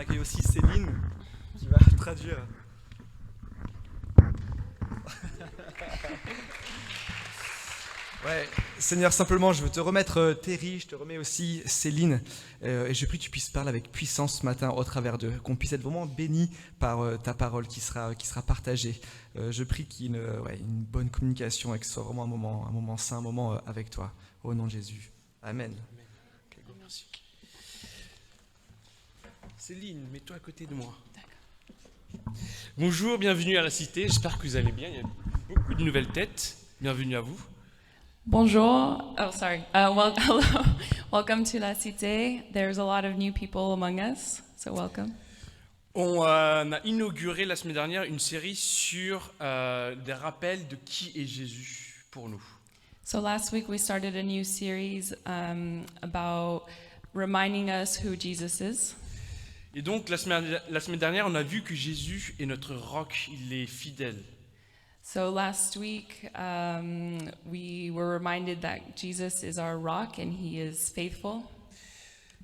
accueille aussi Céline qui va traduire. Ouais, Seigneur, simplement, je veux te remettre Terry, je te remets aussi Céline, et je prie que tu puisses parler avec puissance ce matin au travers d'eux, qu'on puisse être vraiment bénis par ta parole qui sera partagée. Je prie qu'il y ait une bonne communication et que ce soit vraiment un moment saint, un moment avec toi, au nom de Jésus. Amen. Okay, merci. Céline, mets-toi à côté de moi. Bonjour, bienvenue à la Cité, j'espère que vous allez bien, il y a beaucoup de nouvelles têtes, bienvenue à vous. Bonjour. Oh, sorry. Hello. Welcome to La Cité. There's a lot of new people among us, so welcome. On a inauguré la semaine dernière une série sur des rappels de qui est Jésus pour nous. So last week we started a new series about reminding us who Jesus is. Et donc la semaine dernière, on a vu que Jésus est notre roc, il est fidèle. So last week we were reminded that Jesus is our rock and he is faithful.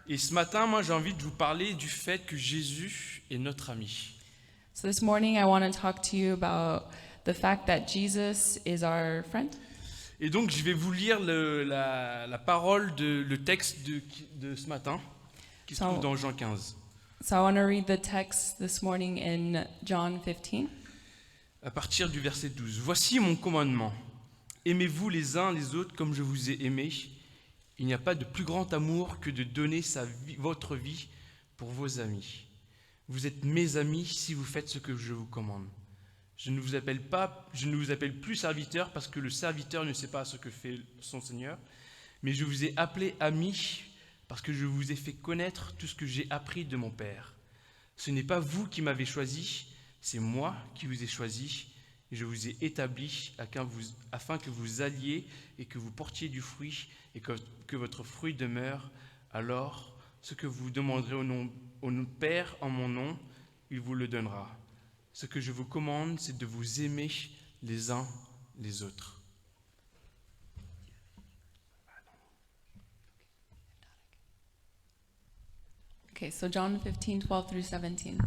Et ce matin, moi j'ai envie de vous parler du fait que Jésus est notre ami. So this morning I want to talk to you about the fact that Jesus is our friend. Et donc je vais vous lire la parole, le texte de ce matin, qui se trouve dans Jean 15. So I want to read the text this morning in John 15. À partir du verset 12. Voici mon commandement. Aimez-vous les uns les autres comme je vous ai aimés. Il n'y a pas de plus grand amour que de donner votre vie pour vos amis. Vous êtes mes amis si vous faites ce que je vous commande. Je ne vous appelle plus serviteur parce que le serviteur ne sait pas ce que fait son Seigneur, mais je vous ai appelé amis parce que je vous ai fait connaître tout ce que j'ai appris de mon Père. Ce n'est pas vous qui m'avez choisi, c'est moi qui vous ai choisi et je vous ai établi afin que vous alliez et que vous portiez du fruit et que votre fruit demeure. Alors, ce que vous demanderez au Père en mon nom, il vous le donnera. Ce que je vous commande, c'est de vous aimer les uns les autres. Okay, so John 15:12 through 17.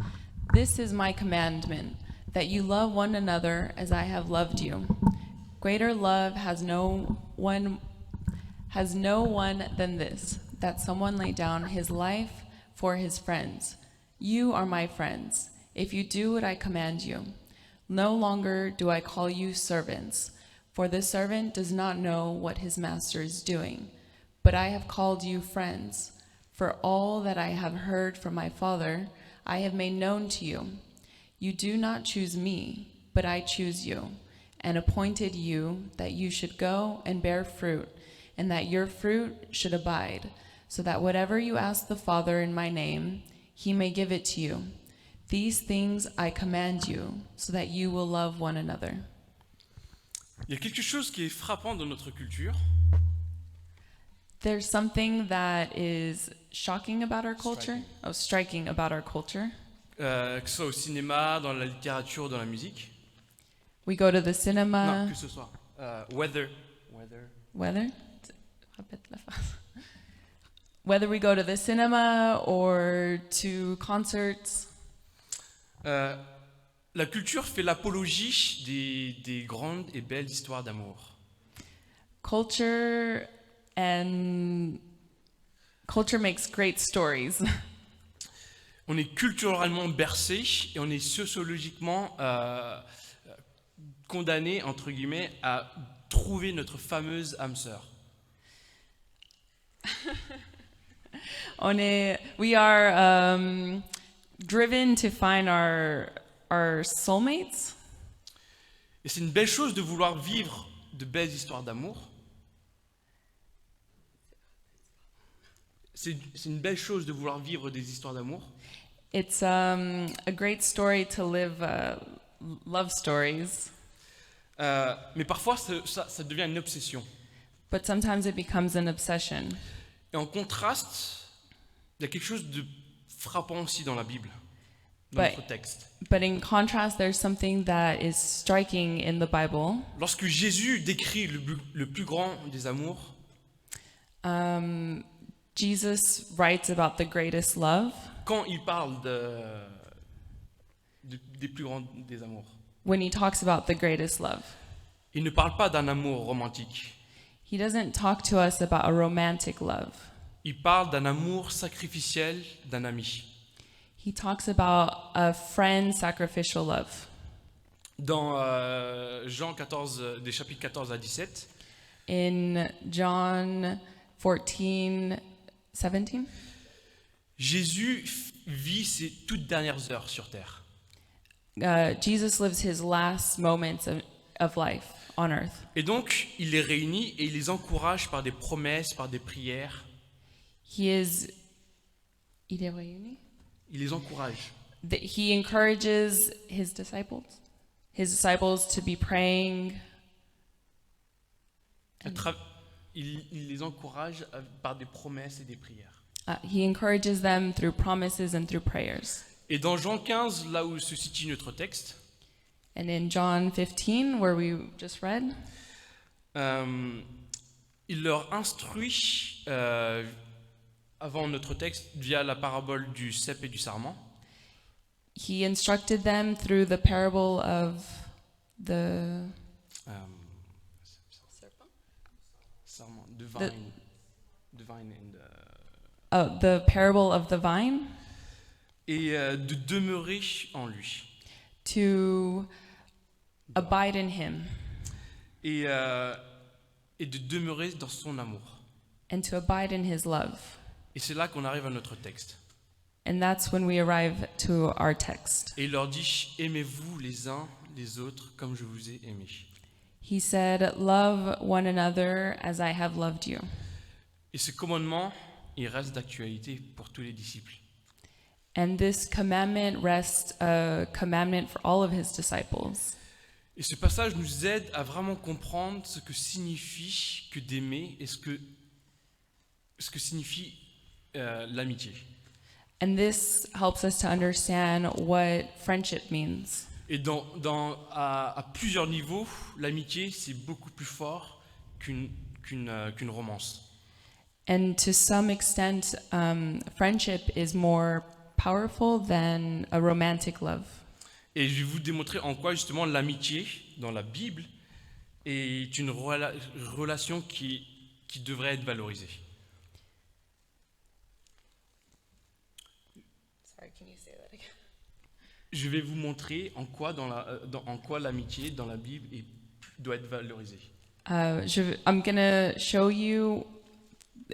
This is my commandment, that you love one another as I have loved you. Greater love has no one than this, that someone lay down his life for his friends. You are my friends, if you do what I command you. No longer do I call you servants, for the servant does not know what his master is doing, but I have called you friends. For all that I have heard from my Father, I have made known to you. You do not choose me, but I choose you, and appointed you that you should go and bear fruit, and that your fruit should abide, so that whatever you ask the Father in my name, he may give it to you. These things I command you, so that you will love one another. Il y a quelque chose qui est frappant dans notre culture. There's something that is shocking about our culture. Striking about our culture. Que ce soit au cinéma, dans la littérature, dans la musique. We go to the cinema. Non, que ce soit. Weather. Whether we go to the cinema or to concerts. La culture fait l'apologie des grandes et belles histoires d'amour. Culture makes great stories. On est culturellement bercé et on est sociologiquement condamné, entre guillemets, à trouver notre fameuse âme sœur. We are driven to find our soulmates. Et c'est une belle chose de vouloir vivre de belles histoires d'amour. C'est une belle chose de vouloir vivre des histoires d'amour. It's a great story to live love stories. Mais parfois, ça devient une obsession. But sometimes it becomes an obsession. Et en contraste, il y a quelque chose de frappant aussi dans la Bible, dans notre texte. But in contrast, there's something that is striking in the Bible. Lorsque Jésus décrit le plus grand des amours, Jesus writes about the greatest love. quand il parle des plus grands des amours. when he talks about the greatest love. Il ne parle pas d'un amour romantique. He doesn't talk to us about a romantic love. Il parle d'un amour sacrificiel d'un ami. He talks about a friend sacrificial love. Dans Jean 14, des chapitres 14 à 17, In John 14, 17, Jésus vit ses toutes dernières heures sur terre. Jesus lives his last moments of life on earth. Et donc, il les réunit et il les encourage par des promesses, par des prières. He is. Il est réuni? Il les encourage. He encourages his disciples to be praying. Il les encourage par des promesses et des prières. He encourages them through promises and through prayers. Et dans Jean 15, là où se situe notre texte, And in John 15, where we just read, il leur instruit, avant notre texte, via la parabole du cep et du sarment. he instructed them through the parable of the Sarment, the parable of the vine, et de demeurer en lui. to abide in him Et de demeurer dans son amour. and to abide in his love. Et c'est là qu'on arrive à notre texte. And that's when we arrive to our text. Et il leur dit, aimez-vous les uns les autres comme je vous ai aimé. He said, "Love one another as I have loved you." Et ce commandement, il reste d'actualité pour tous les disciples. And this commandment rests a commandment for all of his disciples. Et ce passage nous aide à vraiment comprendre ce que signifie que d'aimer et ce que signifie l'amitié. And this helps us to understand what friendship means. Et à plusieurs niveaux, l'amitié, c'est beaucoup plus fort qu'une romance. And to some extent, friendship is more powerful than a romantic love. Et je vais vous démontrer en quoi justement l'amitié dans la Bible est une relation qui devrait être valorisée. Sorry, can you say that again? Je vais vous montrer en quoi l'amitié dans la Bible doit être valorisée. I'm gonna show you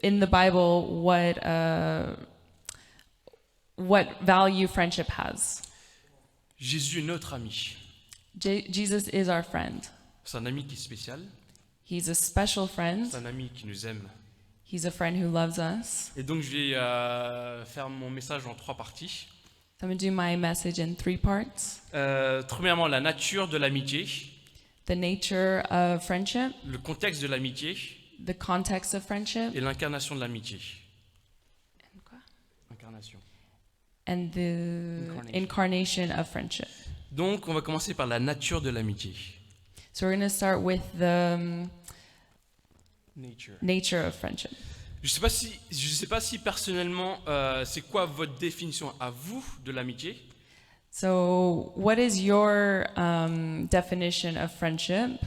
in the Bible what value friendship has. Jésus est notre ami. Jesus is our friend. C'est un ami qui est spécial. He's a special friend. C'est un ami qui nous aime. He's a friend who loves us. Et donc je vais faire mon message en 3 parties. So I'm gonna do my message in 3 parts. Premièrement, la nature de l'amitié, The nature of friendship, le contexte de l'amitié the context of friendship, et l'incarnation de l'amitié. Incarnation. and the incarnation of friendship. Donc on va commencer par la nature de l'amitié. So we're gonna start with the Nature. nature of friendship. Je sais pas si personnellement, c'est quoi votre définition à vous de l'amitié. So what is your definition of friendship?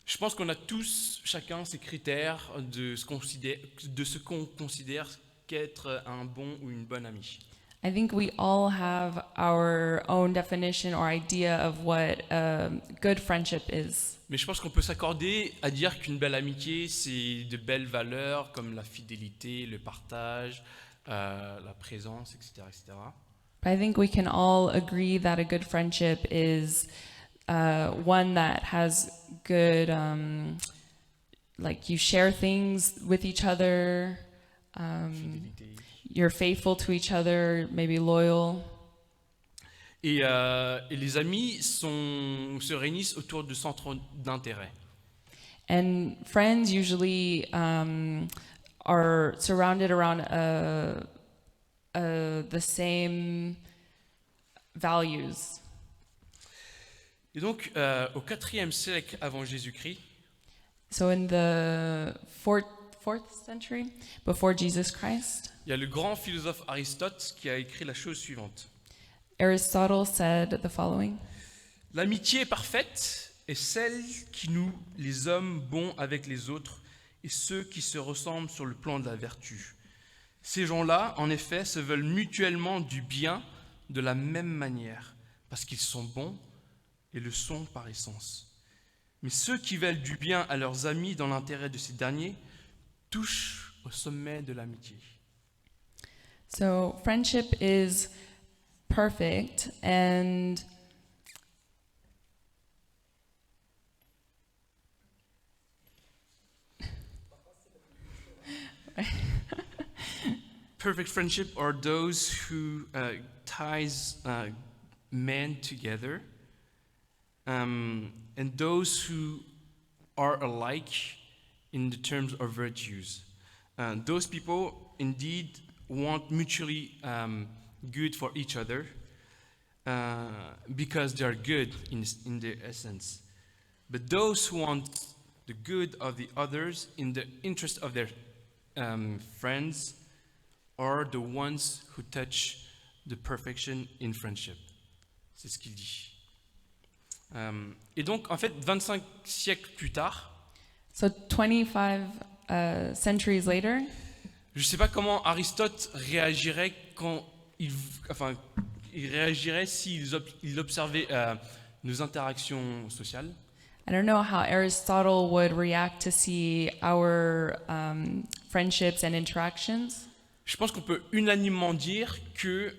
Je pense qu'on a tous, chacun, ses critères de ce qu'on considère qu'être un bon ou une bonne amie. I think we all have our own definition or idea of what good friendship is. Mais je pense qu'on peut s'accorder à dire qu'une belle amitié, c'est de belles valeurs comme la fidélité, le partage, la présence, etc., etc. But I think we can all agree that a good friendship is one that has good, like you share things with each other, Fidélité. you're faithful to each other, maybe loyal. Et les amis se réunissent autour de centres d'intérêt. And friends usually are surrounded around the same values. Et donc, au IVe siècle avant Jésus-Christ, So in the fourth century before Jesus Christ. Il y a le grand philosophe Aristote qui a écrit la chose suivante. Aristotle said the following: L'amitié parfaite est celle qui noue les hommes bons avec les autres et ceux qui se ressemblent sur le plan de la vertu. Ces gens-là, en effet, se veulent mutuellement du bien de la même manière, parce qu'ils sont bons et le sont par essence. Mais ceux qui veulent du bien à leurs amis dans l'intérêt de ces derniers touchent au sommet de l'amitié. So friendship is perfect, and Perfect friendship are those who ties men together, and those who are alike in the terms of virtues. Those people indeed want mutually good for each other because they are good in their essence. But those who want the good of the others in the interest of their friends are the ones who touch the perfection in friendship. C'est ce qu'il dit. Et donc, en fait, 25 siècles plus tard, so 25 centuries later, je ne sais pas comment Aristote réagirait quand il réagirait s'il observait nos interactions sociales. I don't know how Aristotle would react to see our friendships and interactions. Je pense qu'on peut unanimement dire que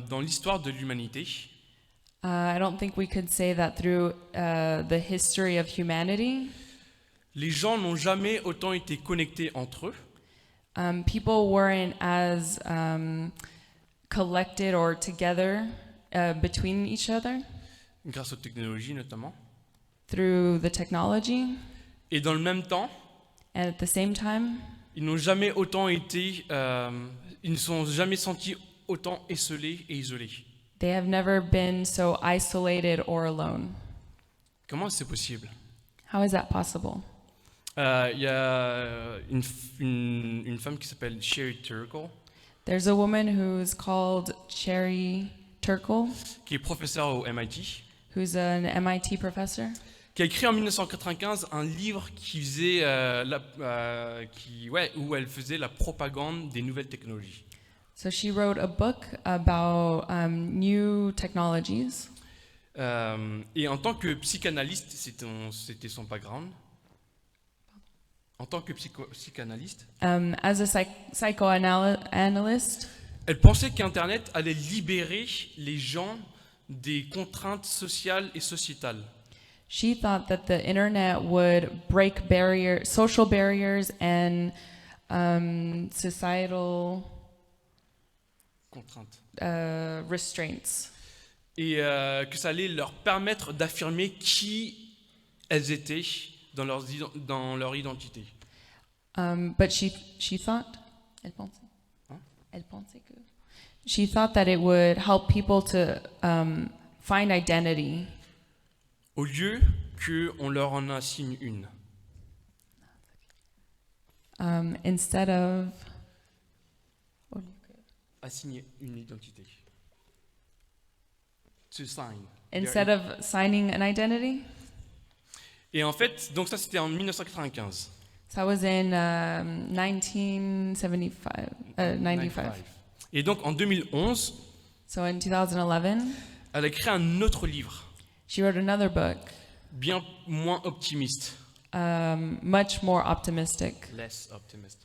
dans l'histoire de l'humanité, I don't think we could say that through the history of humanity. les gens n'ont jamais autant été connectés entre eux, People weren't as collected or together between each other grâce aux technologies notamment. through the technology. Et dans le même temps, And at the same time, ils n'ont jamais autant été, ils ne se sont jamais sentis autant esselés et isolés. they have never been so isolated or alone. Comment c'est possible? How is that possible? Il y a une femme qui s'appelle Sherry Turkle, There's a woman who's called Sherry Turkle, qui est professeure au MIT, who's an MIT professor. qui a écrit en 1995 un livre qui faisait, où elle faisait la propagande des nouvelles technologies. So she wrote a book about new technologies. Et en tant que psychanalyste, c'était son background. En tant que psychanalyste, As a psychoanalyst, elle pensait qu'Internet allait libérer les gens des contraintes sociales et sociétales. she thought that the internet would break social barriers and societal Contraintes. restraints. Et que ça allait leur permettre d'affirmer qui elles étaient dans leur identité. But she thought, elle pensait, Hein? elle pensait que, she thought that it would help people to find identity Au lieu qu'on leur en assigne une. instead of. Assigner une identité. To sign. Instead of signing an identity. Et en fait, donc ça c'était en 1995. So that was in 1975, 95. Et donc en 2011, So in 2011, elle a créé un autre livre, she wrote another book, bien moins optimiste. much more optimistic, Less optimist.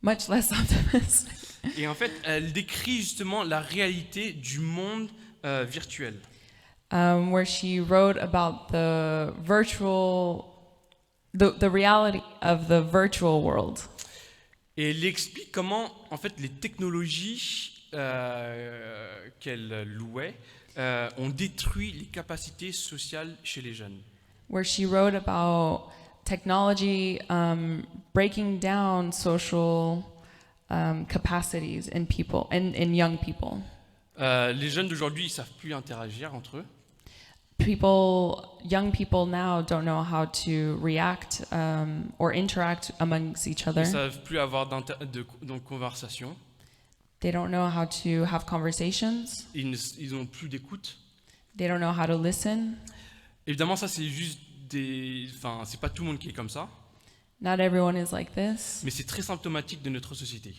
much less optimistic. Et en fait, elle décrit justement la réalité du monde virtuel. Where she wrote about the reality of the virtual world. Et elle explique comment, en fait, les technologies qu'elle louait ont détruit les capacités sociales chez les jeunes. Where she wrote about technology breaking down social capacities in people, in young people. Les jeunes d'aujourd'hui, ils savent plus interagir entre eux. Young people now don't know how to react or interact amongst each Ils other. ne savent plus avoir de conversation. They don't know how to have conversations. Ils n'ont plus d'écoute. They don't know how to listen. Évidemment, ça, c'est juste Enfin, c'est pas tout le monde qui est comme ça, Not everyone is like this, mais c'est très symptomatique de notre société.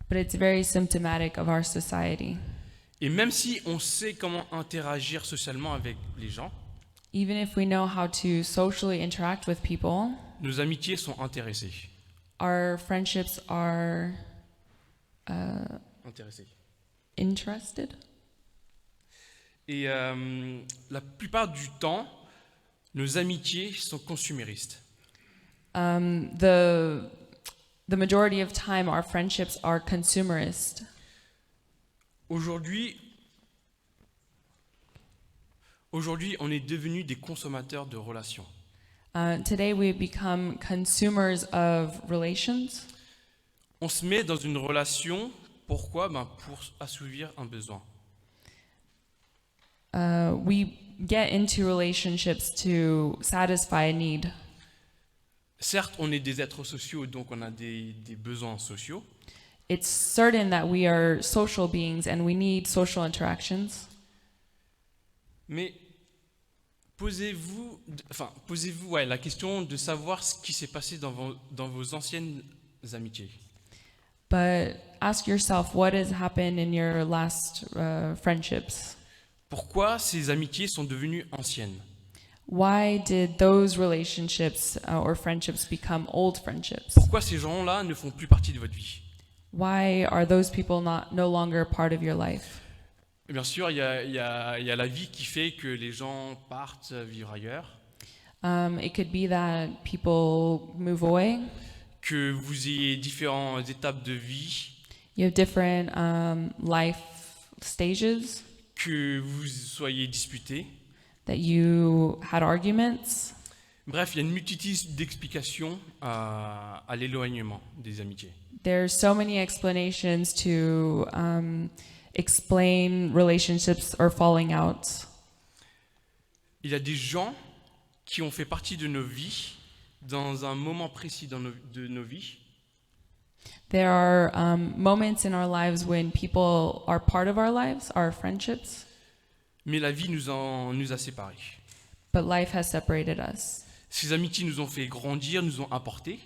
but it's very symptomatic of our society. Et même si on sait comment interagir socialement avec les gens, Even if we know how to socially interact with people, nos amitiés sont intéressées. our friendships are Intéressées. interested. Et la plupart du temps, nos amitiés sont consuméristes. The majority of time, our friendships are consumerist. Aujourd'hui, on est devenus des consommateurs de relations. Today, we become consumers of relations. On se met dans une relation, pourquoi? Pour assouvir un besoin. We get into relationships to satisfy a need. Certes, on est des êtres sociaux, donc on a des besoins sociaux, It's certain that we are social beings and we need social interactions. mais posez-vous la question de savoir ce qui s'est passé dans vos anciennes amitiés. But ask yourself what has happened in your last friendships. Pourquoi ces amitiés sont devenues anciennes? Why did those relationships or friendships become old friendships? Pourquoi ces gens-là ne font plus partie de votre vie? Why are those people no longer part of your life? Et bien sûr, il y a la vie qui fait que les gens partent vivre ailleurs, It could be that people move away. que vous ayez différentes étapes de vie, You have different life stages, que vous soyez disputés. that you had arguments. Bref, il y a une multitude d'explications à l'éloignement des amitiés. There's so many explanations to explain relationships or falling out. Il y a des gens qui ont fait partie de nos vies dans un moment précis de nos vies, There are moments in our lives when people are part of our lives, our friendships, mais la vie nous a séparés. but life has separated us. Ces amitiés nous ont fait grandir, nous ont apporté,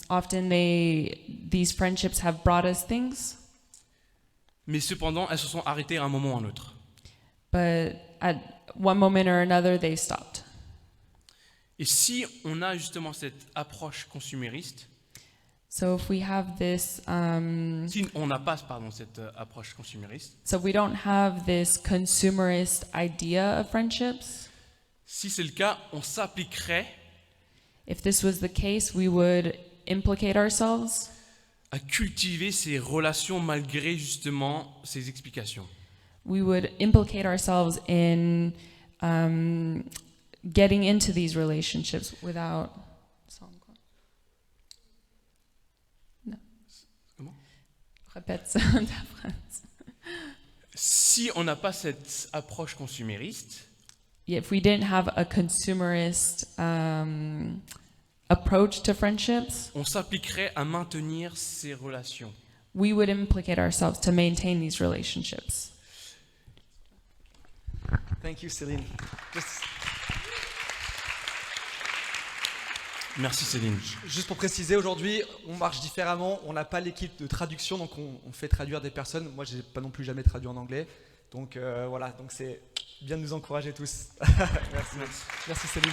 Often these friendships have brought us things, mais cependant, elles se sont arrêtées à un moment ou à un autre. but at one moment or another they stopped. Et si on a justement cette approche consumériste, So if we have this, si on n'a pas cette approche consumériste, so if we don't have this consumerist idea of friendships, si c'est le cas, on s'appliquerait if this was the case, we would implicate ourselves à cultiver ces relations malgré justement ces explications. we would implicate ourselves in getting into these relationships without. No. Comment? Répète ça, ta phrase. Si on n'a pas cette approche consumériste, If we didn't have a consumerist approach to friendships, on s'appliquerait à maintenir ces relations. we would implicate ourselves to maintain these relationships. Thank you, Céline. Merci Céline. Juste pour préciser, aujourd'hui, on marche différemment. On n'a pas l'équipe de traduction, donc on fait traduire des personnes. Moi, je n'ai pas non plus jamais traduit en anglais. Donc voilà, donc c'est bien de nous encourager tous. Merci. Merci Céline.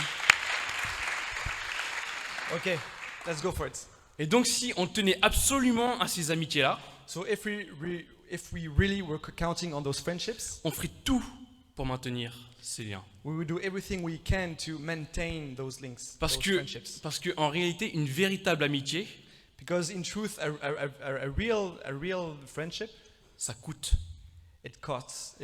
Ok, let's go for it. Et donc si on tenait absolument à ces amitiés-là, So if we really were counting on those friendships, on ferait tout pour maintenir ces liens. we would do everything we can to maintain those links, Parce those que, friendships. parce que en réalité, une véritable amitié, Because in truth, a real friendship, ça coûte. it costs.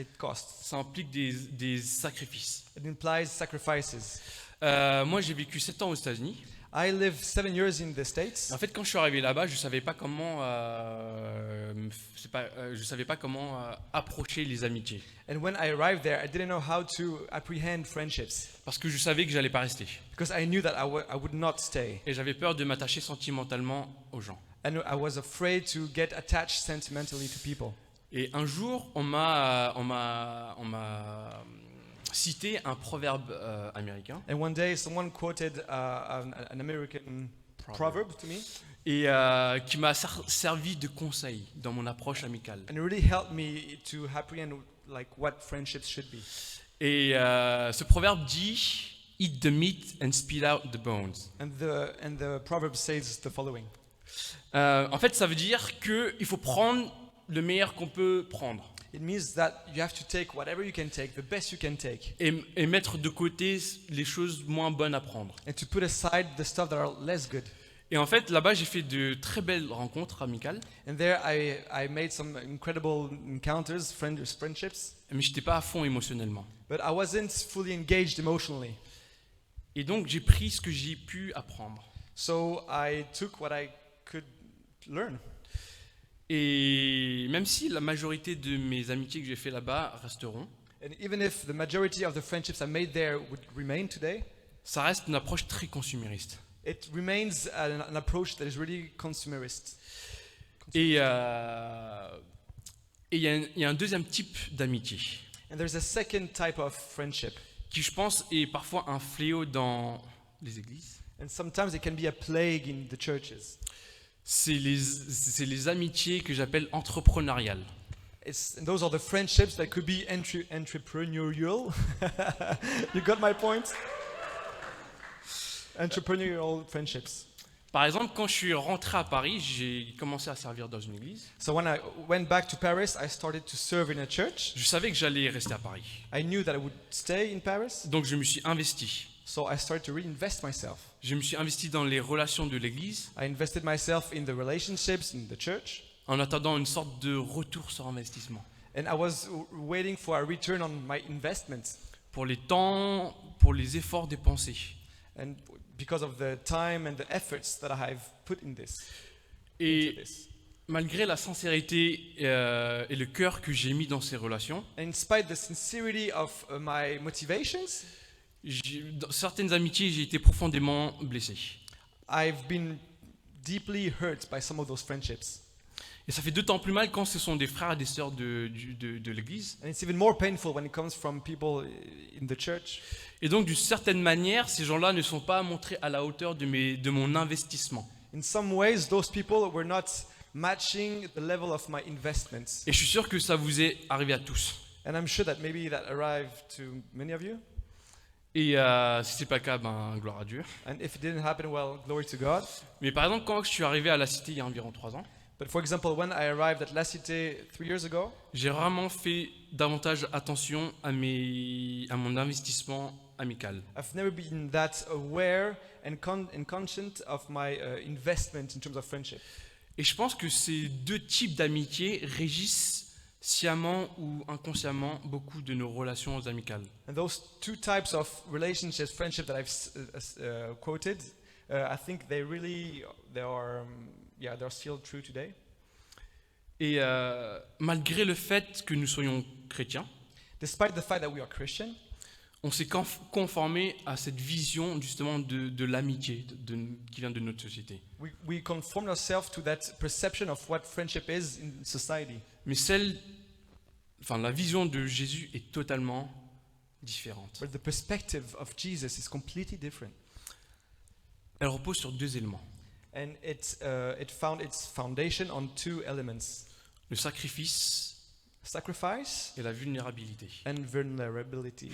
Ça implique des sacrifices. It implies sacrifices. Moi, j'ai vécu 7 ans aux États-Unis. I lived 7 years in the States. En fait, quand je suis arrivé là-bas, je savais pas comment, je savais pas comment approcher les amitiés, And when I arrived there, I didn't know how to apprehend friendships parce que je savais que j'allais pas rester, because I knew that I would not stay. et j'avais peur de m'attacher sentimentalement aux gens. And I was afraid to get attached sentimentally to people. Et un jour, on m'a cité un proverbe américain And one day, someone quoted an American proverb to me, et qui m'a servi de conseil dans mon approche amicale. and it really helped me to apprehend like what friendships should be. Et ce proverbe dit « Eat the meat and spit out the bones ». And the proverb says the following. En fait, ça veut dire qu'il faut prendre le meilleur qu'on peut prendre It means that you have to take whatever you can take, the best you can take, et mettre de côté les choses moins bonnes à prendre. and to put aside the stuff that are less good. Et en fait, là-bas, j'ai fait de très belles rencontres amicales, And there I made some incredible encounters, friendships, mais je n'étais pas à fond émotionnellement. but I wasn't fully engaged emotionally. Et donc, j'ai pris ce que j'ai pu apprendre. So I took what I could learn. Et même si la majorité de mes amitiés que j'ai fait là-bas resteront, And even if the majority of the friendships I made there would remain today, ça reste une approche très consumériste. it remains an approach that is really consumerist. Et il y a un deuxième type d'amitié And there's a second type of friendship. qui, je pense, est parfois un fléau dans les églises. And sometimes it can be a plague in the churches. C'est les amitiés que j'appelle entrepreneuriales. And those are the friendships that could be entrepreneurial. You got my point? Entrepreneurial friendships. Par exemple, quand je suis rentré à Paris, j'ai commencé à servir dans une église. So when I went back to Paris, I started to serve in a church. Je savais que j'allais rester à Paris. I knew that I would stay in Paris, Donc je me suis investi. so I started to reinvest myself. Je me suis investi dans les relations de l'église I invested myself in the relationships in the church, en attendant une sorte de retour sur investissement. and I was waiting for a return on my investment. Pour les temps, pour les efforts dépensés. And because of the time and the efforts that I have put into Et this. malgré la sincérité et le cœur que j'ai mis dans ces relations, And in spite the sincerity of my motivations, dans certaines amitiés, j'ai été profondément blessé. I've been deeply hurt by some of those friendships. Et ça fait d'autant plus mal quand ce sont des frères et des sœurs de l'Église. And it's even more painful when it comes from people in the church. Et donc, d'une certaine manière, ces gens-là ne sont pas montrés à la hauteur de mon investissement. In some ways, those people were not matching the level of my investments. Et je suis sûr que ça vous est arrivé à tous. And I'm sure that maybe that arrived to many of you. Et si c'est pas le cas, ben, gloire à Dieu. And if it didn't happen, well, glory to God. Mais par exemple, quand je suis arrivé à la Cité il y a environ 3 ans, But for example, when I arrived at La Cité 3 years ago, j'ai vraiment fait davantage attention à mon investissement amical. I've never been that aware and conscient of my investment in terms of friendship. Et je pense que ces deux types d'amitié régissent sciemment ou inconsciemment beaucoup de nos relations amicales. And those two types of relationships, friendship that I've quoted, I think they are still true today. Et malgré le fait que nous soyons chrétiens, Despite the fact that we are Christian, on s'est conformé à cette vision justement de l'amitié qui vient de notre société. we conform ourselves to that perception of what friendship is in society. Mais la vision de Jésus est totalement différente. But the perspective of Jesus is completely different. Elle repose sur 2 éléments. And it found its foundation on 2 elements: Le sacrifice sacrifice et la vulnérabilité. and vulnerability.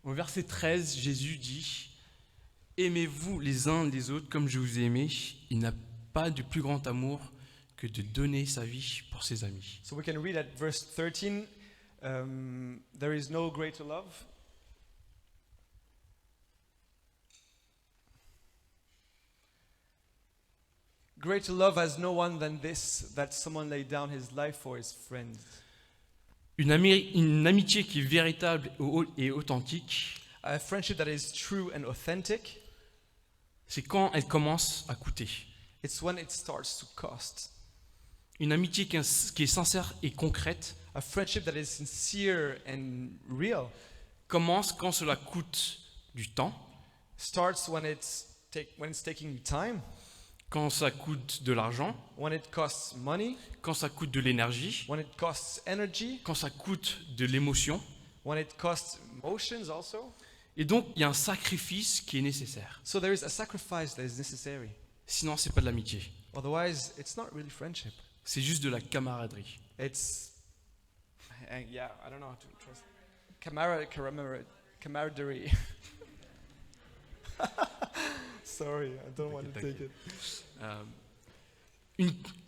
Au verset 13, Jésus dit « Aimez-vous les uns les autres comme je vous ai aimé. Il n'a pas de plus grand amour que de donner sa vie pour ses amis. So we can read at verse 13, there is no greater love. Greater love has no one than this, that someone laid down his life for his friends. » Une amitié qui est véritable et authentique, A friendship that is true and authentic, c'est quand elle commence à coûter. It's when it starts to cost. Une amitié qui est sincère et concrète A friendship that is sincere and real commence quand cela coûte du temps, starts when it's taking time, quand ça coûte de l'argent, when it costs money, quand ça coûte de l'énergie, when it costs energy, quand ça coûte de l'émotion. when it costs emotions also. Et donc, il y a un sacrifice qui est nécessaire. So there is a sacrifice that is necessary. Sinon, c'est pas de l'amitié. Otherwise, it's not really friendship. C'est juste de la camaraderie. It's, yeah, I don't know how to trust. Camaraderie. Sorry, I don't want to take it.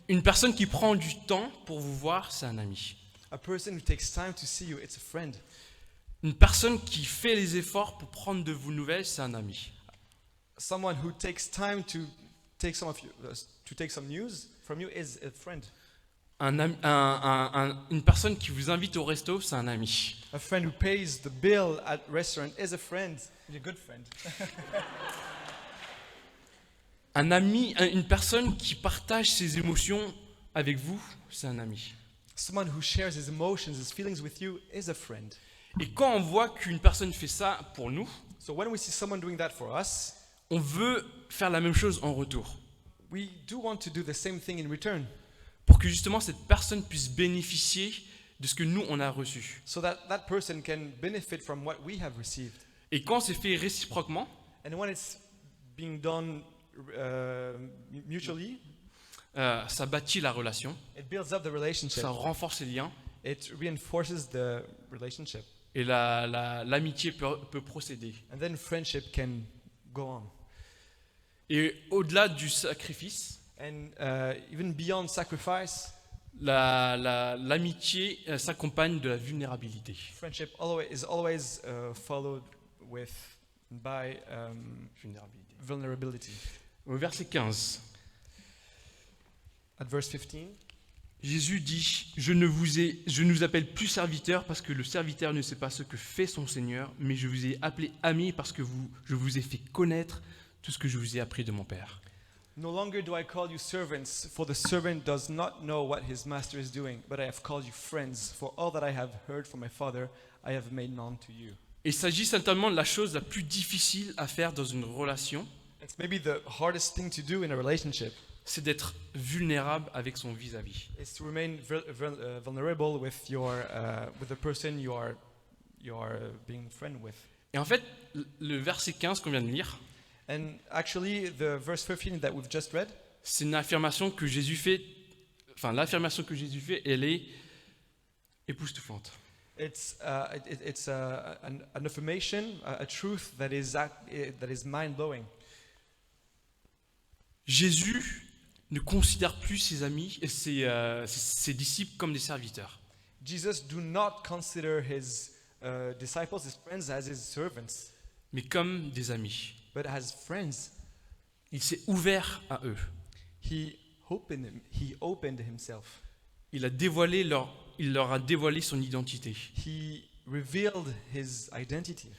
Une personne qui prend du temps pour vous voir, c'est un ami. A person who takes time to see you, it's a friend. Une personne qui fait les efforts pour prendre de vos nouvelles, c'est un ami. Someone who takes time to take some news from you is a friend. Une personne qui vous invite au resto, c'est un ami. A friend who pays the bill at restaurant is a friend. A good friend. Un ami, une personne qui partage ses émotions avec vous, c'est un ami. Someone who shares his emotions, his feelings with you is a friend. Et quand on voit qu'une personne fait ça pour nous, So when we see someone doing that for us, on veut faire la même chose en retour. we do want to do the same thing in return, Pour que justement cette personne puisse bénéficier de ce que nous, on a reçu. so that that person can benefit from what we have received. Et quand c'est fait réciproquement, And when it's being done mutually, ça bâtit la relation, it builds up the relationship. ça renforce les liens, It reinforces the relationship. et l'amitié peut procéder. And then friendship can go on. Et au-delà du sacrifice, And even beyond sacrifice, l'amitié s'accompagne de la vulnérabilité. friendship is always followed by vulnerability. Au verset 15, At verse 15, Jésus dit « Je ne vous appelle plus serviteur parce que le serviteur ne sait pas ce que fait son Seigneur, mais je vous ai appelé ami parce que je vous ai fait connaître tout ce que je vous ai appris de mon Père. » no longer do I call you servants, for the servant does not know what his master is doing, but I have called you friends, for all that I have heard from my Father, I have made known to you. Il s'agit certainement de la chose la plus difficile à faire dans une relation, It's maybe the hardest thing to do in a relationship, c'est d'être vulnérable avec son vis-à-vis. is to remain vulnerable with the person you are being friend with. Et en fait, le verset 15 qu'on vient de lire, And actually, the verse 15 that we've just read, c'est une affirmation que Jésus fait, l'affirmation que Jésus fait, elle est époustouflante. it's an affirmation, a truth that is mind-blowing. Jésus ne considère plus ses amis et ses disciples comme des serviteurs. Jesus do not consider his disciples, his friends, as his servants, Mais comme des amis. but as friends. Il s'est ouvert à eux. He opened himself. Il leur a dévoilé son identité. He revealed his identity.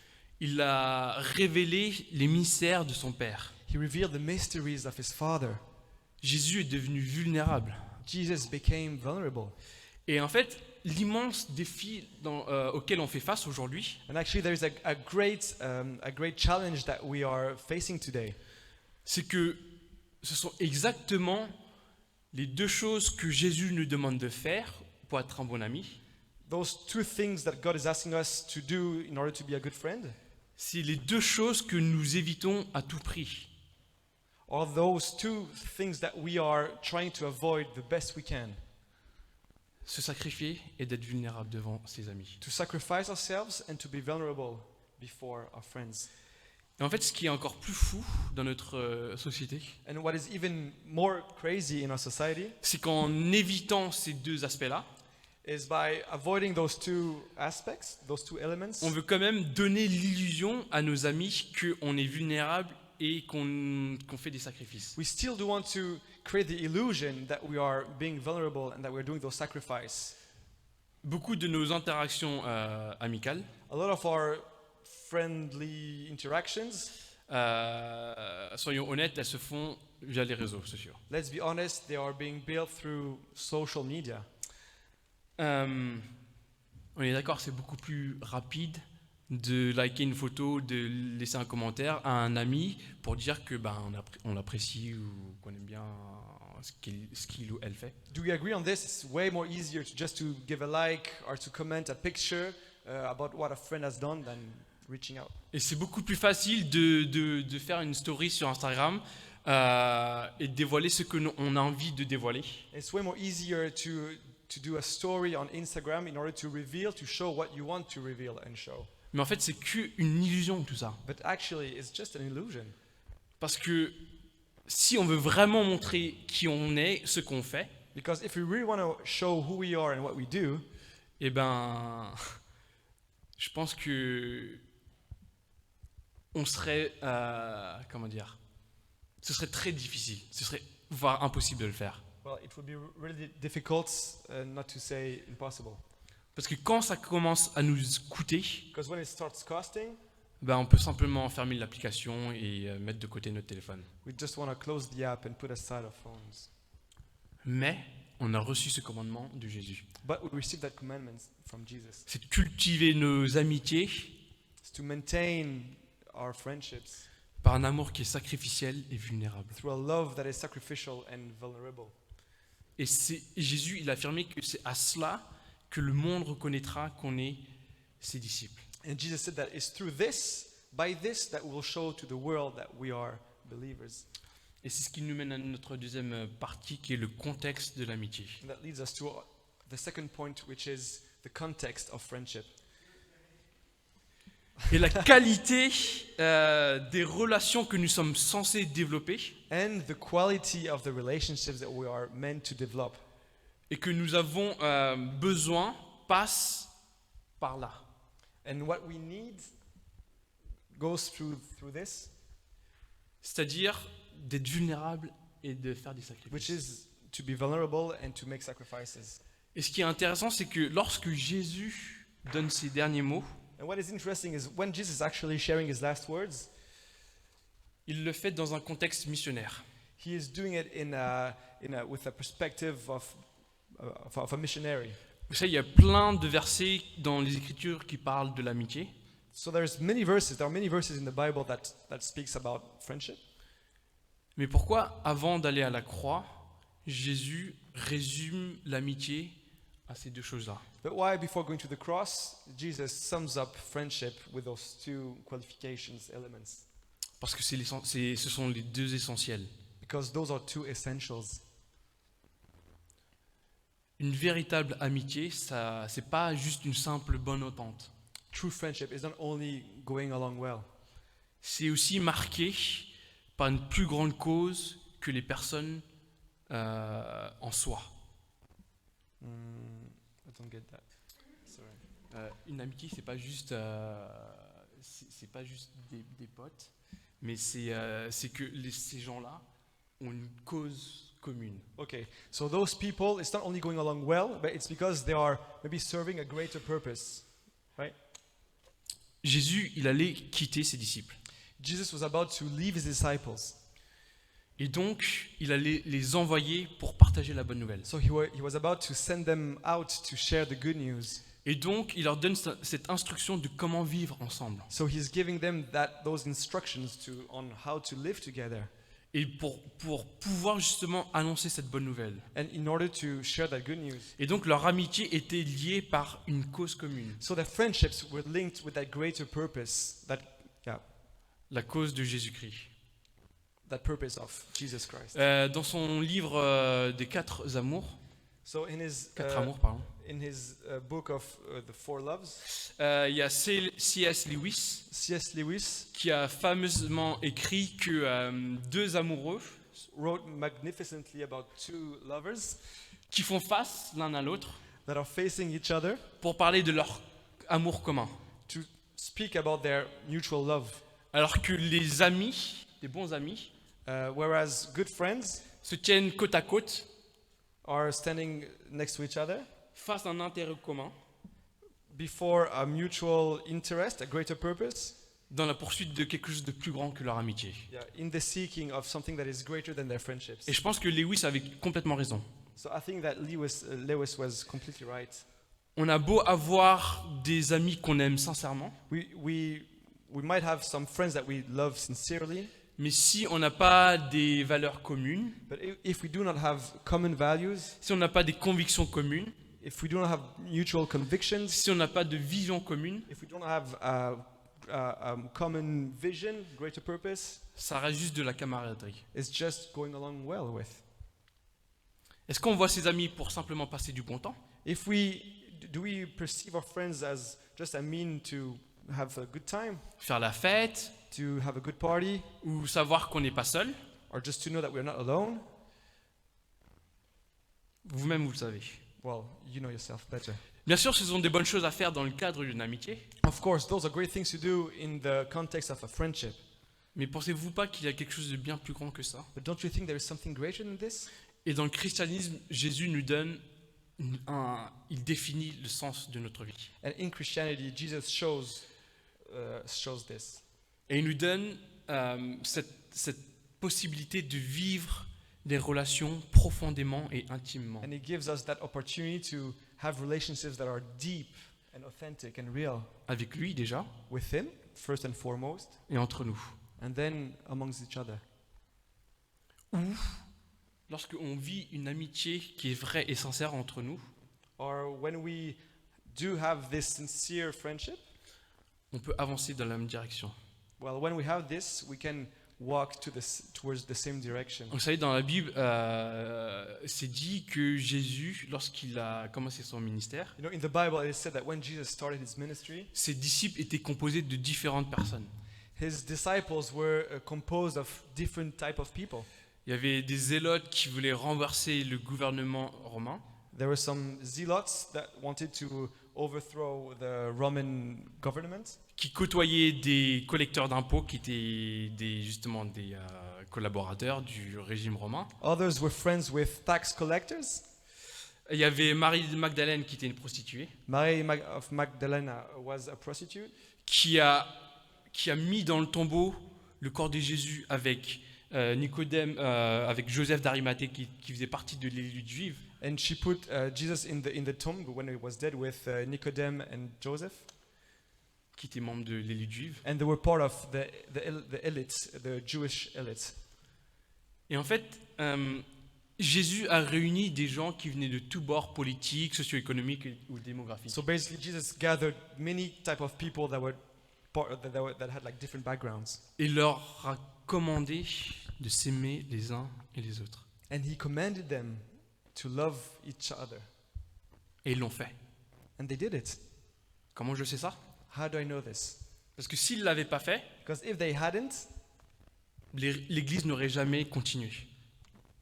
Il a révélé les mystères de son Père. He revealed the mysteries of his Father. Jésus est devenu vulnérable. Jesus became vulnerable. Et en fait, l'immense défi auquel on fait face aujourd'hui, And actually, there is a great challenge that we are facing today. c'est que ce sont exactement les deux choses que Jésus nous demande de faire pour être un bon ami. Those two things that God is asking us to do in order to be a good friend C'est les deux choses que nous évitons à tout prix. are those two things that we are trying to avoid the best we can. Se sacrifier et d'être vulnérable devant ses amis. To sacrifice ourselves and to be vulnerable before our friends. Et en fait, ce qui est encore plus fou dans notre société, And what is even more crazy in our society c'est qu'en évitant ces deux aspects-là, is by avoiding those two aspects, those two elements, on veut quand même donner l'illusion à nos amis qu'on est vulnérable et qu'on fait des sacrifices. we still do want to create the illusion that we are being vulnerable and that we're doing those sacrifices. Beaucoup de nos interactions amicales, A lot of our friendly interactions, soyons honnêtes, elles se font via les réseaux sociaux. Let's be honest, they are being built through social media. On est d'accord, c'est beaucoup plus rapide de liker une photo, de laisser un commentaire à un ami pour dire que on l'apprécie ou qu'on aime bien ce qu'il ou elle fait. Do we agree on this? It's way more easier to just to give a like or to comment a picture about what a friend has done than reaching out. Et c'est beaucoup plus facile de faire une story sur Instagram et de dévoiler ce que on a envie de dévoiler. It's way more easier to do a story on Instagram in order to reveal, to show what you want to reveal and show. Mais en fait, c'est qu'une illusion tout ça. But actually, it's just an illusion. Parce que si on veut vraiment montrer qui on est, ce qu'on fait, Because if we really want to show who we are and what we do, eh ben, je pense que on serait, comment dire, ce serait très difficile, ce serait voire impossible de le faire. well, it would be really difficult, not to say impossible. Parce que quand ça commence à nous coûter, Because when it starts costing, on peut simplement fermer l'application et mettre de côté notre téléphone. we just want to close the app and put aside our phones. Mais on a reçu ce commandement de Jésus. But we received that commandment from Jesus. C'est de cultiver nos amitiés It's to maintain our friendships par un amour qui est sacrificiel et vulnérable. through a love that is sacrificial and vulnerable. Et Jésus, il a affirmé que c'est à cela que le monde reconnaîtra qu'on est ses disciples. And Jesus said that it's through this, by this, that we will show to the world that we are believers. Et c'est ce qui nous mène à notre deuxième partie, qui est le contexte de l'amitié. And that leads us to the second point, which is the context of friendship. Et la qualité des relations que nous sommes censés développer And the quality of the relationships that we are meant to develop. et que nous avons besoin passe par là. And what we need goes through this, C'est-à-dire d'être vulnérable et de faire des sacrifices. which is to be vulnerable and to make sacrifices. Et ce qui est intéressant, c'est que lorsque Jésus donne ses derniers mots, And what is interesting is when Jesus is actually sharing his last words, il le fait dans un contexte missionnaire. he is doing it with a perspective of a missionary. Vous savez, il y a plein de versets dans les Écritures qui parlent de l'amitié. So there are many verses in the Bible that speaks about friendship. Mais pourquoi, avant d'aller à la croix, Jésus résume l'amitié à ces deux choses-là? But why, before going to the cross, Jesus sums up friendship with those two qualifications, elements? Parce que ce sont les deux essentiels. Because those are two essentials. Une véritable amitié, ça, c'est pas juste une simple bonne entente. True friendship is not only going along well. C'est aussi marqué par une plus grande cause que les personnes en soi. I don't get that. Sorry. Une amitié, c'est pas juste des potes, mais c'est que ces gens-là ont une cause commune. Okay, so those people, it's not only going along well, but it's because they are maybe serving a greater purpose, right? Jésus, il allait quitter ses disciples. Jesus was about to leave his disciples. Et donc, il allait les envoyer pour partager la bonne nouvelle. So he was about to send them out to share the good news. Et donc, il leur donne cette instruction de comment vivre ensemble. So he's giving them those instructions on how to live together. Et pour pouvoir justement annoncer cette bonne nouvelle. And in order to share that good news. Et donc, leur amitié était liée par une cause commune. So their friendships were linked with that greater purpose, La cause de Jésus-Christ. that purpose of Jesus Christ. Dans son livre des 4 amours, So in his 4 amours, pardon, book of the Four Loves, il y a C.S. Lewis C.S. Lewis qui a fameusement écrit que 2 amoureux wrote magnificently about two lovers qui font face l'un à l'autre that are facing each other pour parler de leur amour commun. to speak about their mutual love, Alors que les amis, les bons amis, whereas good friends se tiennent côte à côte are standing next to each other face à un intérêt commun before a mutual interest, a greater purpose, dans la poursuite de quelque chose de plus grand que leur amitié. Yeah, in the seeking of something that is greater than their friendships. Et je pense que Lewis avait complètement raison. So I think that Lewis was completely right. On a beau avoir des amis qu'on aime sincèrement, We might have some friends that we love sincerely, mais si on n'a pas des valeurs communes, but if we do not have common values, si on n'a pas des convictions communes, if we do not have mutual convictions, si on n'a pas de vision commune, if we don't have common vision, greater purpose, ça reste juste de la camaraderie. it's just going along well with. Est-ce qu'on voit ses amis pour simplement passer du bon temps? Do we perceive our friends as just a mean to have a good time, Faire la fête, to have a good party, ou savoir qu'on n'est pas seul? or just to know that we're not alone? Vous-même, vous le savez. Well, you know yourself better. Bien sûr, ce sont des bonnes choses à faire dans le cadre d'une amitié, Of course, those are great things to do in the context of a friendship. mais pensez-vous pas qu'il y a quelque chose de bien plus grand que ça? But don't you think there is something greater than this? Et dans le christianisme, Jésus nous donne il définit le sens de notre vie. And in Christianity, Jesus shows this. Et il nous donne cette possibilité de vivre des relations profondément et intimement. And he gives us that opportunity to have relationships that are deep and authentic and real Avec lui déjà, with him, first and foremost, et entre nous. and then amongst each other. Lorsque on vit une amitié qui est vraie et sincère entre nous, Or when we do have this sincere friendship, on peut avancer dans la même direction. well, when we have this, we can walk towards the same direction. Vous savez, dans la Bible, c'est dit que Jésus, lorsqu'il a commencé son ministère, You know, in the Bible, it is said that when Jesus started his ministry, ses disciples étaient composés de différentes personnes. his disciples were composed of different type of people. Il y avait des zélotes qui voulaient renverser le gouvernement romain. There were some zealots that wanted to overthrow the Roman government, Qui côtoyaient des collecteurs d'impôts qui étaient justement des collaborateurs du régime romain. others were friends with tax collectors. Il y avait Marie de Magdalène qui était une prostituée, Mary of Magdalena was a prostitute qui a mis dans le tombeau le corps de Jésus avec Nicodème, avec Joseph d'Arimathée qui faisait partie de l'élite juive. and she put Jesus in the tomb when he was dead with Nicodemus and Joseph, Qui était membre de l'élite juive. and they were part of the elite, the Jewish elite. Et en fait, Jésus a réuni des gens qui venaient de tous bords politiques, socio-économiques ou démographiques. So basically, Jesus gathered many type of people that had like different backgrounds, Et leur a commandé de s'aimer les uns et les autres. and he commanded them to love each other, Et ils l'ont fait. and they did it. Comment je sais ça? How do I know this? Parce que s'ils ne l'avaient pas fait, Because if they hadn't, l'Église n'aurait jamais continué.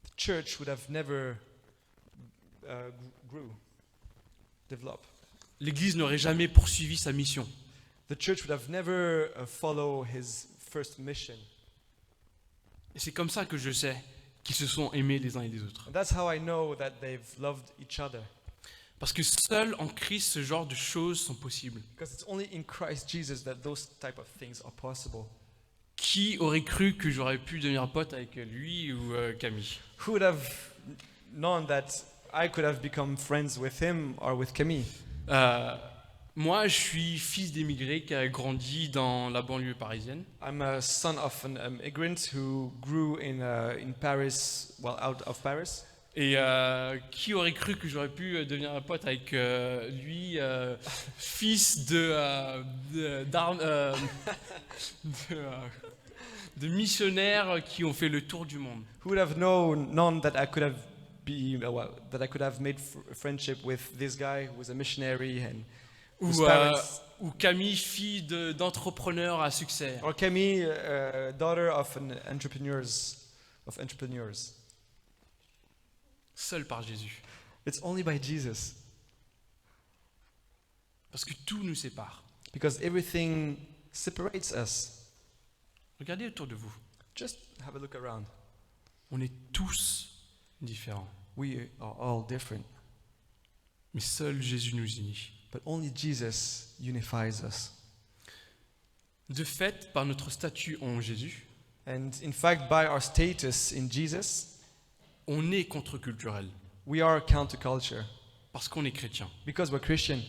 the church would have never developed. L'Église n'aurait jamais poursuivi sa mission. The church would have never followed his first mission. Et c'est comme ça que je sais qu'ils se sont aimés les uns et les autres. And that's how I know that they've loved each other. Parce que seul en Christ, ce genre de choses sont possibles. Because it's only in Christ Jesus that those type of things are possible. Qui aurait cru que j'aurais pu devenir pote avec lui ou Camille? Who would have known that I could have become friends with him or with Camille? Moi, je suis fils d'émigré qui a grandi dans la banlieue parisienne. I'm a son of an immigrant who grew in Paris, well, out of Paris. Et qui aurait cru que j'aurais pu devenir pote avec lui, fils de missionnaires qui ont fait le tour du monde. Who would have known that I could have made friendship with this guy who was a missionary and whose parents, Ou Camille, fille d'entrepreneur à succès. or Camille, daughter of entrepreneurs. Seul par Jésus. It's only by Jesus, Parce que tout nous sépare. because everything separates us. Regardez autour de vous. Just have a look around. On est tous différents. We are all different, Mais seul Jésus nous unit. but only Jesus unifies us. De fait, par notre statut en Jésus, And in fact, by our status in Jesus, on est contre-culturel we are counterculture parce qu'on est chrétien. because we're Christian.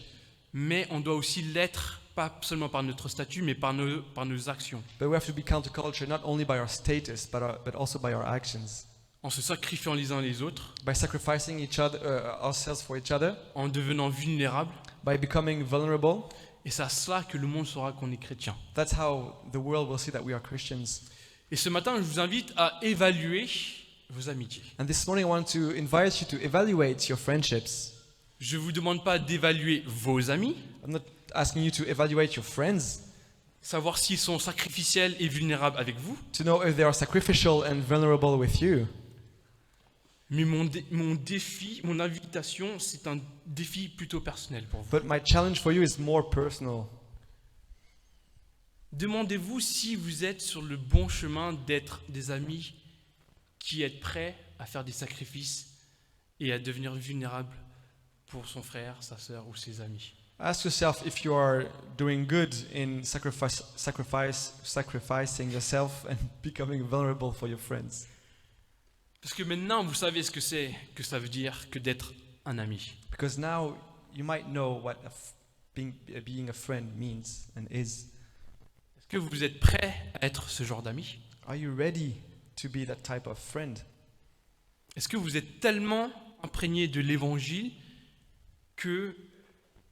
Mais on doit aussi l'être, pas seulement par notre statut, mais par nos actions. But we have to be counterculture not only by our status, but also by our actions. En se sacrifiant les uns les autres, By sacrificing ourselves for each other, en devenant vulnérables. by becoming vulnerable. Et c'est à cela que le monde saura qu'on est chrétien. That's how the world will see that we are Christians. Et ce matin, je vous invite à évaluer vos amitiés. And this morning I want to invite you to evaluate your friendships. Je ne vous demande pas d'évaluer vos amis, I'm not asking you to evaluate your friends, savoir s'ils sont sacrificiels et vulnérables avec vous, to know if they are sacrificial and vulnerable with you. mais mon défi, mon invitation, c'est un défi plutôt personnel pour vous. But my challenge for you is more personal. Demandez-vous si vous êtes sur le bon chemin d'être des amis qui êtes prêts à faire des sacrifices et à devenir vulnérables pour son frère, sa sœur ou ses amis. Ask yourself if you are doing good in sacrificing yourself and becoming vulnerable for your friends. Parce que maintenant, vous savez ce que ça veut dire que d'être un ami. Because now you might know what being a friend means and is. Est-ce que vous êtes prêts à être ce genre d'ami? Are you ready to be that type of friend? Est-ce que vous êtes tellement imprégné de l'évangile que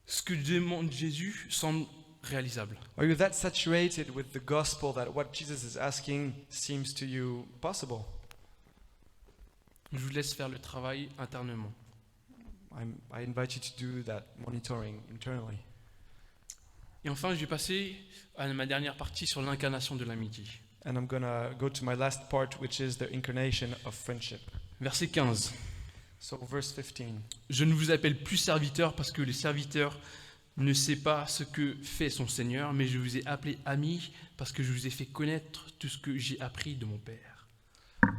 ce que demande Jésus semble réalisable? Are you that saturated with the gospel that what Jesus is asking seems to you possible? Je vous laisse faire le travail internement. I invite you to do that monitoring internally. Et enfin, je vais passer à ma dernière partie sur l'incarnation de l'amitié. And I'm going to go to my last part, which is the incarnation of friendship. Verset 15. So verse 15. Je ne vous appelle plus serviteur parce que le serviteur ne sait pas ce que fait son Seigneur, mais je vous ai appelé ami parce que je vous ai fait connaître tout ce que j'ai appris de mon Père.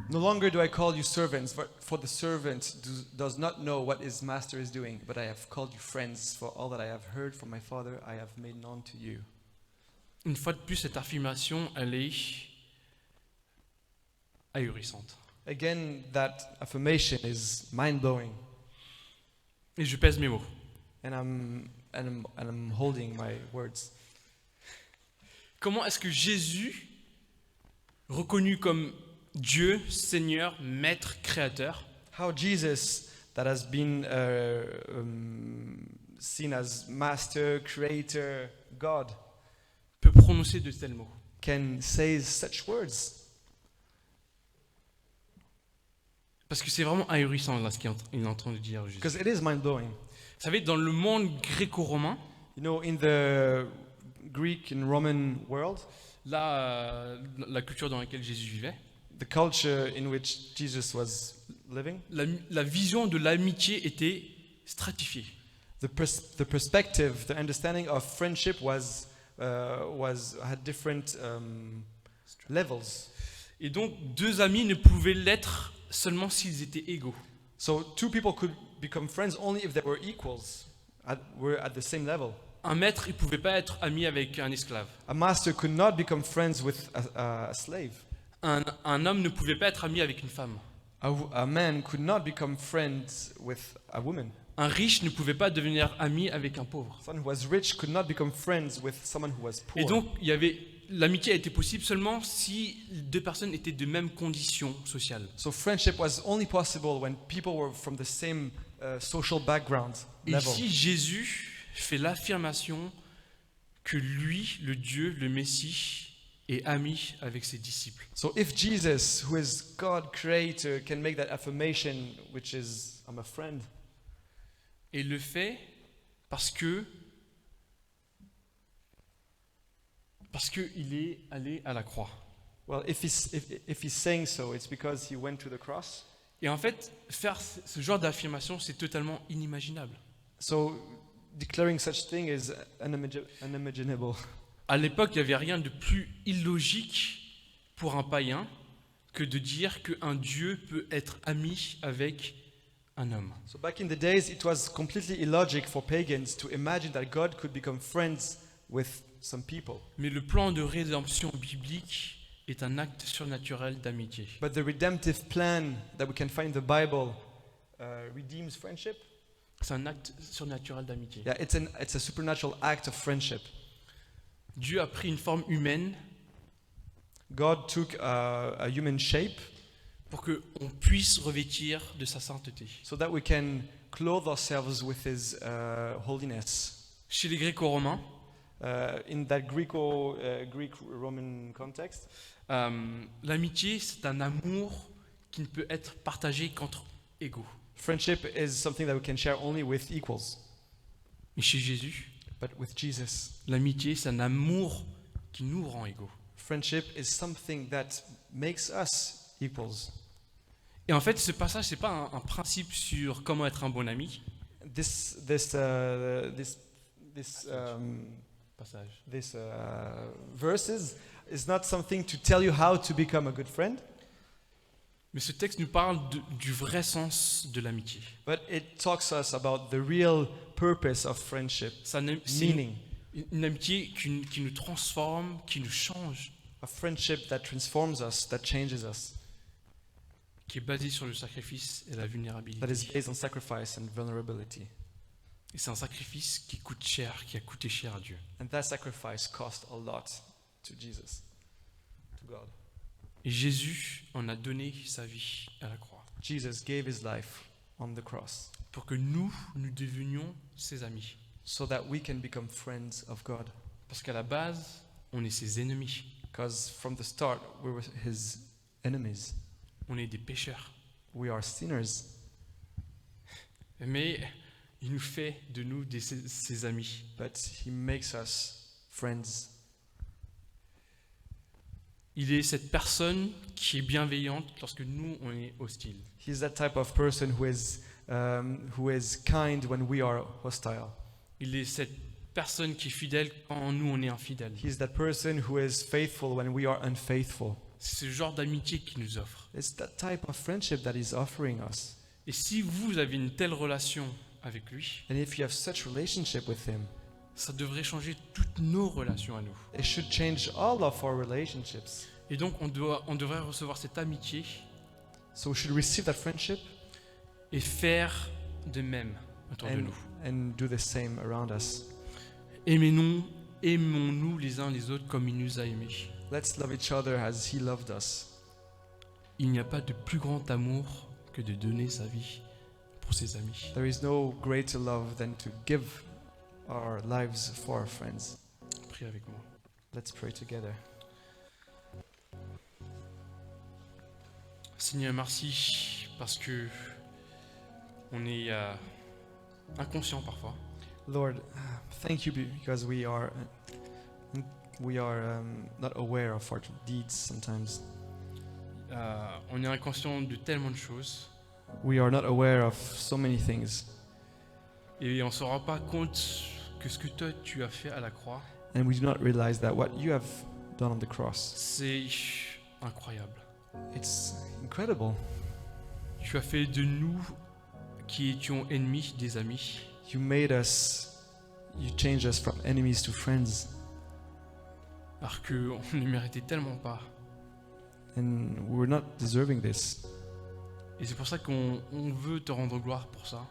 No longer do I call you servants, for the servant does not know what his master is doing, but I have called you friends, for all that I have heard from my Father I have made known to you. Une fois de plus, cette affirmation, elle est ahurissante. Again, that affirmation is mind-blowing, Et je pèse mes mots. and I'm holding my words. Comment est-ce que Jésus, reconnu comme Dieu, Seigneur, Maître, Créateur, How Jesus, that has been seen as Master, Creator, God, peut prononcer de tels mots? can say such words? Parce que c'est vraiment ahurissant là, ce qu'il est en train de dire Jésus. Because it is mind-blowing. Vous savez, dans le monde gréco-romain, You know, in the Greek and Roman world, là, la culture dans laquelle Jésus vivait, the culture in which Jesus was living, la vision de l'amitié était stratifiée. the perspective, the understanding of friendship had different levels. Et donc, deux amis ne pouvaient l'être seulement s'ils étaient égaux. So two people could become friends only if they were equals, were at the same level. Un maître, il ne pouvait pas être ami avec un esclave. A master could not become friends with a slave. Un homme ne pouvait pas être ami avec une femme. A man could not become friends with a woman. Un riche ne pouvait pas devenir ami avec un pauvre. Someone who was rich could not become friends with someone who was poor. Et donc, l'amitié a été possible seulement si deux personnes étaient de même condition sociale. So friendship was only possible when people were from the same social background Et level. ici, Jésus fait l'affirmation que lui, le Dieu, le Messie, est ami avec ses disciples. So if Jesus, who is God creator, can make that affirmation, which is I'm a friend, Et il le fait parce que il est allé à la croix. well, if he's saying so, it's because he went to the cross. Et en fait, faire ce genre d'affirmation, c'est totalement inimaginable. So declaring such thing is unimaginable. À l'époque, il n'y avait rien de plus illogique pour un païen que de dire qu'un Dieu peut être ami avec un homme. So back in the days, it was completely illogic for pagans to imagine that God could become friends with some people. Mais le plan de rédemption biblique est un acte surnaturel d'amitié. But the redemptive plan that we can find in the Bible redeems friendship. C'est un acte surnaturel d'amitié. Yeah, it's a supernatural act of friendship. Dieu a pris une forme humaine God took a human shape pour qu'on puisse revêtir de sa sainteté. so that we can clothe ourselves with His holiness. Chez les Gréco-Romains, In that Greek-Roman context, l'amitié, c'est un amour qui ne peut être partagé qu'entre égaux. friendship is something that we can share only with equals. Mais chez Jésus, But with Jesus, l'amitié, c'est un amour qui nous rend égaux. friendship is something that makes us equals. Et en fait, ce passage, c'est pas un principe sur comment être un bon ami. This Passage. verses is not something to tell you how to become a good friend, Mais ce texte nous parle du vrai sens de l'amitié. but it talks us about the real purpose of friendship, C'est meaning une amitié qui nous transforme, qui nous change, a friendship that transforms us, that changes us, qui est basée sur le sacrifice et la that vulnérabilité. is based on sacrifice and vulnerability. Et c'est un sacrifice qui coûte cher, qui a coûté cher à Dieu. And that sacrifice cost a lot to Jesus, to God. Et Jésus en a donné sa vie à la croix Jesus gave His life on the cross pour que nous devenions ses amis. so that we can become friends of God. Parce qu'à la base, on est ses ennemis. Because from the start, we were His enemies. On est des pécheurs. We are sinners. Mais il nous fait de nous ses amis. But He makes us friends. Il est cette personne qui est bienveillante lorsque nous, on est hostile. He's that type of person who is kind when we are hostile. Il est cette personne qui est fidèle quand nous, on est infidèles. He's that person who is faithful when we are unfaithful. C'est ce genre d'amitié qu'il nous offre. It's that type of friendship that He's offering us. Et si vous avez une telle relation avec lui, And if you have such relationship with Him, ça devrait changer toutes nos relations à nous. it should change all of our relationships. Et donc, on devrait recevoir cette amitié So we should receive that friendship et faire de même autour de nous. and do the same around us. Aimons-nous les uns les autres comme il nous a aimés. Let's love each other as He loved us. Il n'y a pas de plus grand amour que de donner sa vie pour ses amis. There is no greater love than to give our lives for our friends. Priez avec moi. Let's pray together. Seigneur, merci parce que on est inconscient parfois. Lord, thank you because we are not aware of our deeds sometimes. On est inconscient de tellement de choses We are not aware of so many things, et on ne se rend pas compte que ce que toi tu as fait à la croix, and we do not realize that what you have done on the cross, c'est incroyable. it's incredible. Tu as fait de nous qui étions ennemis des amis. You changed us from enemies to friends, Alors qu'on ne méritait tellement pas. and we were not deserving this. Et c'est pour ça qu'on veut te rendre gloire pour ça.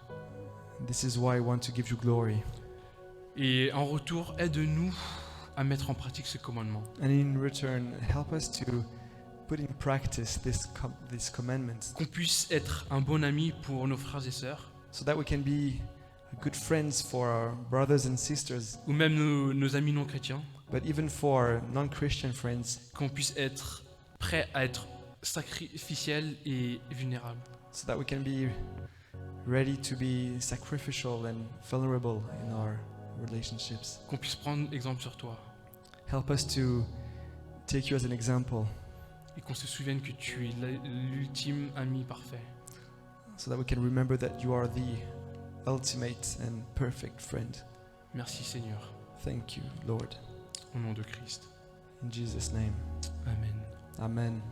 This is why I want to give you glory. Et en retour, aide-nous à mettre en pratique ce commandement. And in return, help us to put in practice this commandment, Qu'on puisse être un bon ami pour nos frères et sœurs, so that we can be good friends for our brothers and sisters, ou même nos amis non chrétiens. but even for non-Christian friends, Qu'on puisse être prêt à être sacrificiel et vulnérable. so that we can be ready to be sacrificial and vulnerable in our relationships. Qu'on puisse prendre exemple sur toi. Help us to take you as an example, Et qu'on se souvienne que tu es l'ultime ami parfait. so that we can remember that you are the ultimate and perfect friend. Merci Seigneur. Thank you, Lord. Au nom de Christ. In Jesus' name, Amen. Amen.